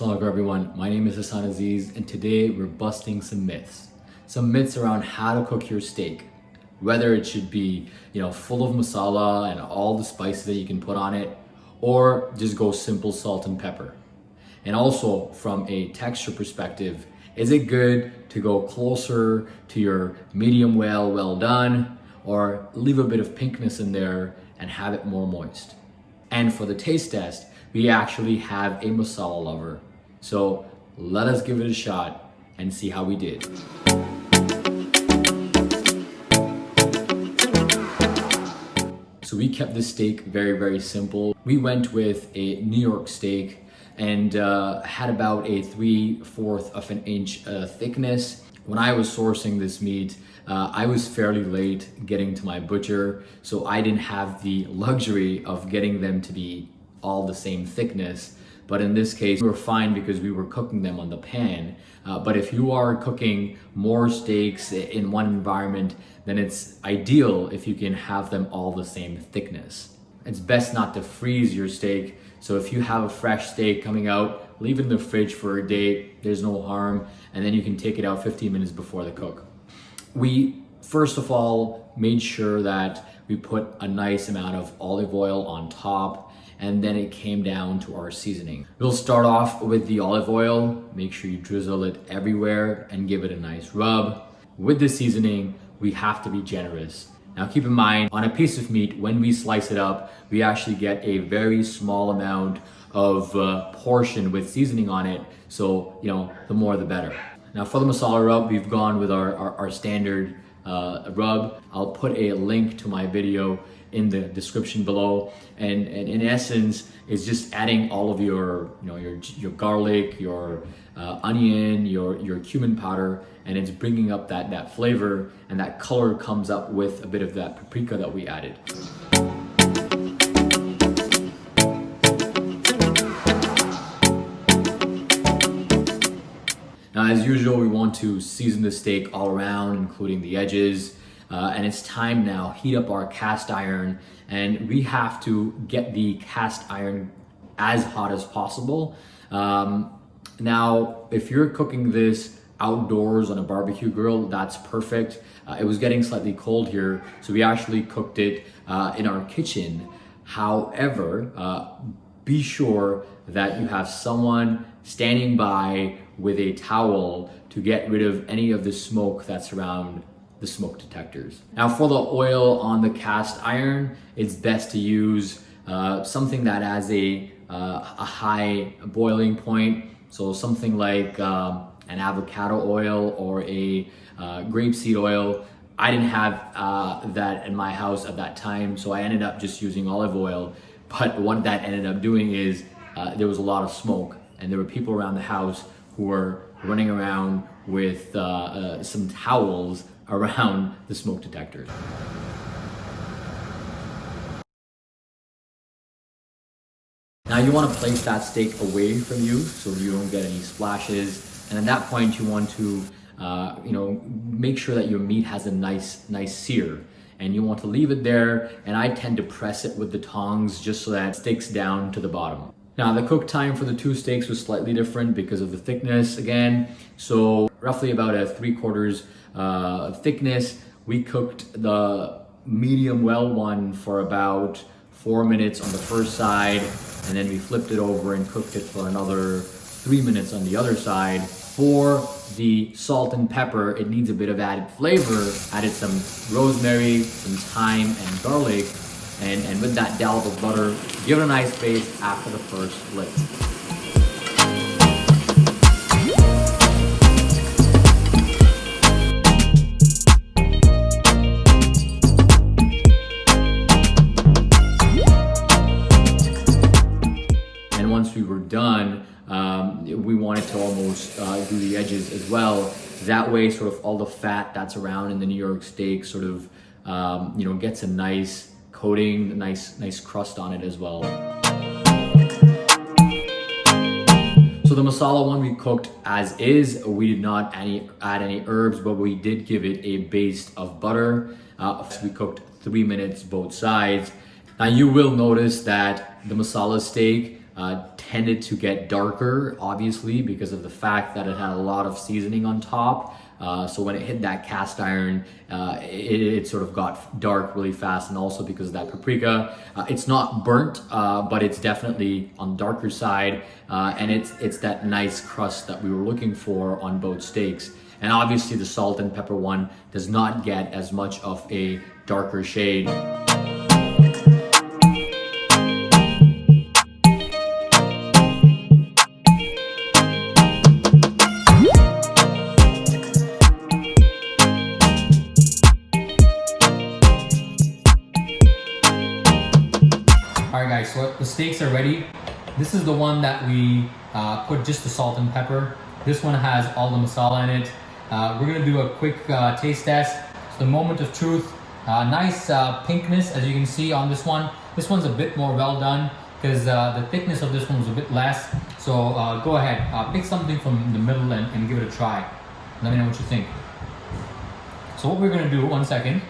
Assalamu alaikum everyone, my name is Hassan Aziz and today we're busting some myths. Some myths around how to cook your steak. Whether it should be, full of masala and all the spices that you can put on it, or just go simple salt and pepper. And also from a texture perspective, is it good to go closer to your medium well done, or leave a bit of pinkness in there and have it more moist? And for the taste test, we actually have a masala lover. So let us give it a shot and see how we did. So we kept this steak very simple. We went with a New York steak and had about a 3/4 of an inch thickness. When I was sourcing this meat, I was fairly late getting to my butcher, so I didn't have the luxury of getting them to be all the same thickness. But in this case, we were fine because we were cooking them on the pan. But if you are cooking more steaks in one environment, then it's ideal if you can have them all the same thickness. It's best not to freeze your steak. So if you have a fresh steak coming out, leave it in the fridge for a day, there's no harm, and then you can take it out 15 minutes before the cook. We, first of all, made sure that we put a nice amount of olive oil on top, and then it came down to our seasoning. We'll start off with the olive oil. Make sure you drizzle it everywhere and give it a nice rub. With the seasoning, we have to be generous. Now keep in mind, on a piece of meat, when we slice it up, we actually get a very small amount of portion with seasoning on it. So, the more the better. Now for the masala rub, we've gone with our standard rub. I'll put a link to my video in the description below, and in essence it's just adding all of your garlic, your onion, your cumin powder, and it's bringing up that flavor, and that color comes up with a bit of that paprika that we added. Now, as usual, we want to season the steak all around, including the edges. And it's time now, heat up our cast iron, and we have to get the cast iron as hot as possible. Now, if you're cooking this outdoors on a barbecue grill, that's perfect. It was getting slightly cold here, so we actually cooked it in our kitchen. However, be sure that you have someone standing by with a towel to get rid of any of the smoke that's around the smoke detectors. Now for the oil on the cast iron, it's best to use something that has a high boiling point. So something like an avocado oil or a grapeseed oil. I didn't have that in my house at that time, so I ended up just using olive oil. But what that ended up doing is there was a lot of smoke, and there were people around the house who were running around with some towels around the smoke detectors. Now you want to place that steak away from you so you don't get any splashes, and at that point you want to make sure that your meat has a nice sear, and you want to leave it there, and I tend to press it with the tongs just so that it sticks down to the bottom. Now the cook time for the two steaks was slightly different because of the thickness again. So roughly about a 3/4 thickness. We cooked the medium well one for about 4 minutes on the first side, and then we flipped it over and cooked it for another 3 minutes on the other side. For the salt and pepper, it needs a bit of added flavor. Added some rosemary, some thyme, and garlic. And with that dollop of butter, give it a nice baste after the first flip. And once we were done, we wanted to almost do the edges as well. That way, sort of all the fat that's around in the New York steak sort of, gets a nice coating, nice crust on it as well. So the masala one we cooked as is. We did not add any herbs, but we did give it a base of butter. We cooked 3 minutes both sides. Now you will notice that the masala steak tended to get darker, obviously, because of the fact that it had a lot of seasoning on top. So when it hit that cast iron, it sort of got dark really fast, and also because of that paprika. It's not burnt, but it's definitely on the darker side, and it's that nice crust that we were looking for on both steaks. And obviously the salt and pepper one does not get as much of a darker shade. Alright guys, so the steaks are ready. This is the one that we put just the salt and pepper. This one has all the masala in it. We're gonna do a quick taste test. So the moment of truth, nice pinkness as you can see on this one. This one's a bit more well done because the thickness of this one was a bit less. So go ahead, pick something from the middle and give it a try. Let me know what you think. So what we're gonna do, one second,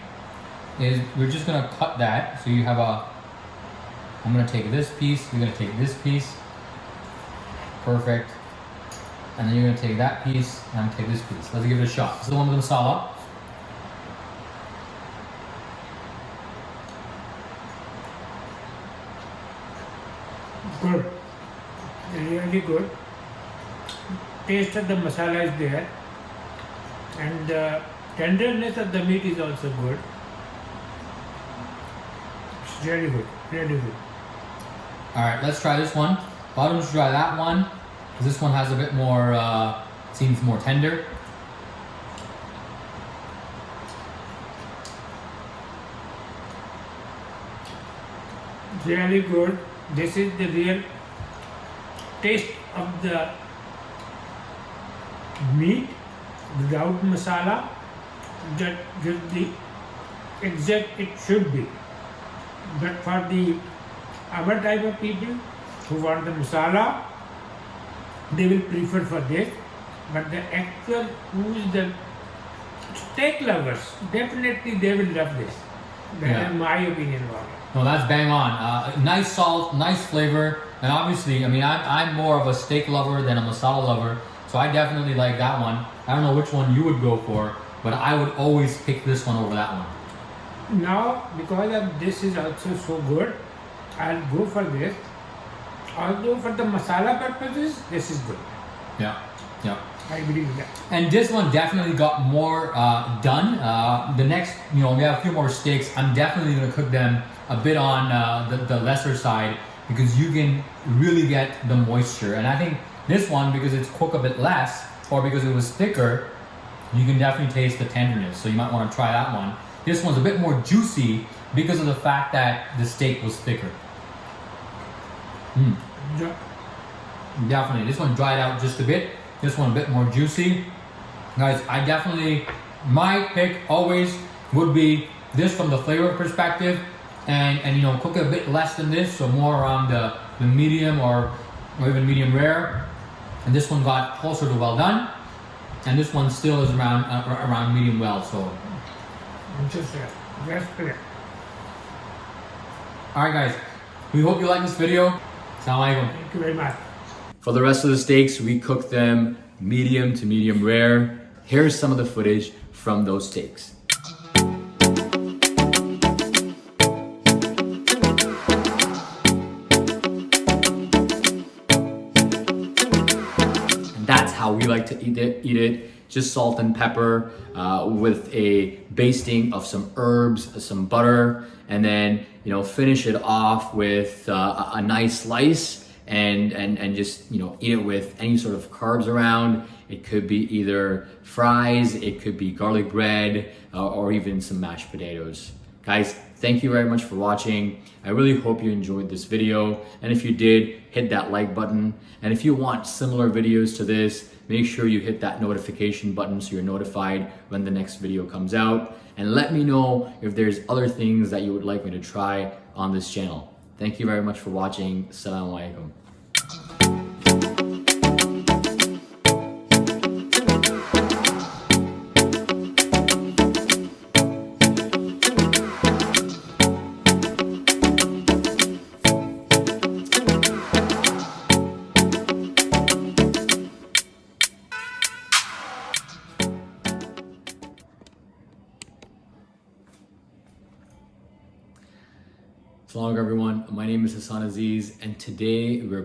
is we're just gonna cut that. So you have I'm gonna take this piece, you're gonna take this piece. Perfect. And then you're gonna take that piece, and I'm gonna take this piece. Let's give it a shot. This is the one with the masala. Good. Really good. Taste of the masala is there. And the tenderness of the meat is also good. It's really good. Really good. Alright, let's try this one. Why don't you try that one? Because this one has a bit more, seems more tender. Really good. This is the real taste of the meat without masala that gives the exact it should be. But for our type of people who want the masala, they will prefer for this. But the actual who is the steak lovers, definitely they will love this. That is my opinion about it. No, that's bang on. Nice salt, nice flavor, and obviously, I mean, I'm more of a steak lover than a masala lover, so I definitely like that one. I don't know which one you would go for, but I would always pick this one over that one. Now, because of this is also so good, I'll go for this. Although for the masala purposes, this is good. Yeah, yeah. I believe that. And this one definitely got more done. The next, we have a few more steaks. I'm definitely going to cook them a bit on the lesser side because you can really get the moisture. And I think this one, because it's cooked a bit less or because it was thicker, you can definitely taste the tenderness. So you might want to try that one. This one's a bit more juicy because of the fact that the steak was thicker. Yeah. Definitely. This one dried out just a bit. This one a bit more juicy. Guys, I definitely, my pick always would be this from the flavor perspective and cook it a bit less than this, so more around the medium or even medium rare. And this one got closer to well done. And this one still is around medium well, so. Interesting. That's clear. Alright guys, we hope you like this video. Salaam alaikum. Thank you very much. For the rest of the steaks, we cooked them medium to medium rare. Here's some of the footage from those steaks. And that's how we like to eat it. Just salt and pepper with a basting of some herbs, some butter, and then finish it off with a nice slice and just eat it with any sort of carbs around. It could be either fries, it could be garlic bread, or even some mashed potatoes. Guys, thank you very much for watching. I really hope you enjoyed this video, and if you did, hit that like button. And if you want similar videos to this, make sure you hit that notification button so you're notified when the next video comes out. And let me know if there's other things that you would like me to try on this channel. Thank you very much for watching. Assalamu alaikum. Salaam everyone, my name is Hassan Aziz and today we're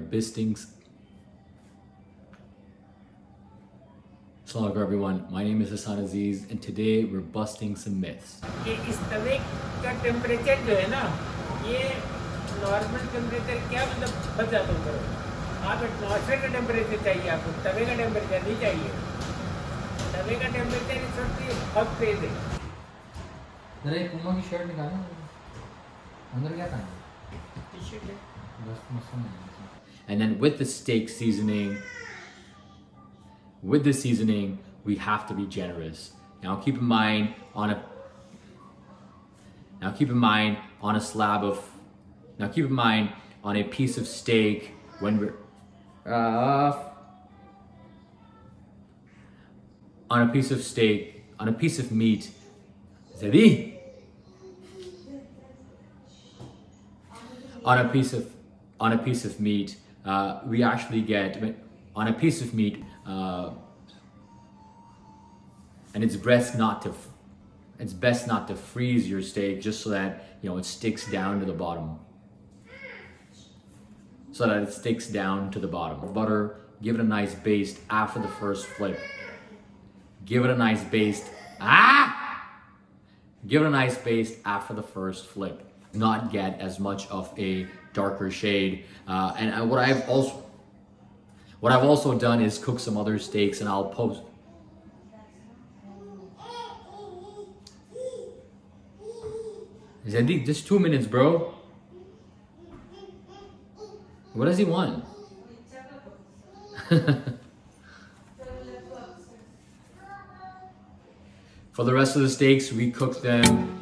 Salaam everyone, my name is Hassan Aziz and today we're busting some myths. कि इस तवे का temperature जो है ना, ये normal temperature क्या मतलब बचा तुम करो। आप एटमॉस्फेयर का टेम्परेचर चाहिए आपको, तवे का टेम्परेचर नहीं चाहिए। तवे का टेम्परेचर इस वक्त बहुत तेज है। जरा ये पुमा की शर्ट निकालो, अंदर क्या था? टी-शर्ट है। बस मसला नहीं है। And then with the steak seasoning, we have to be generous. Now keep in mind on a piece of steak when we're on a piece of meat. Zedi. On a piece of meat, we actually get on a piece of meat, and it's best not to freeze your steak, just so that it sticks down to the bottom. Butter, give it a nice baste after the first flip. Give it a nice baste after the first flip. Not get as much of a darker shade. And what I've also done is cook some other steaks, and I'll post. Zadik, just 2 minutes, bro. What does he want? For the rest of the steaks, we cook them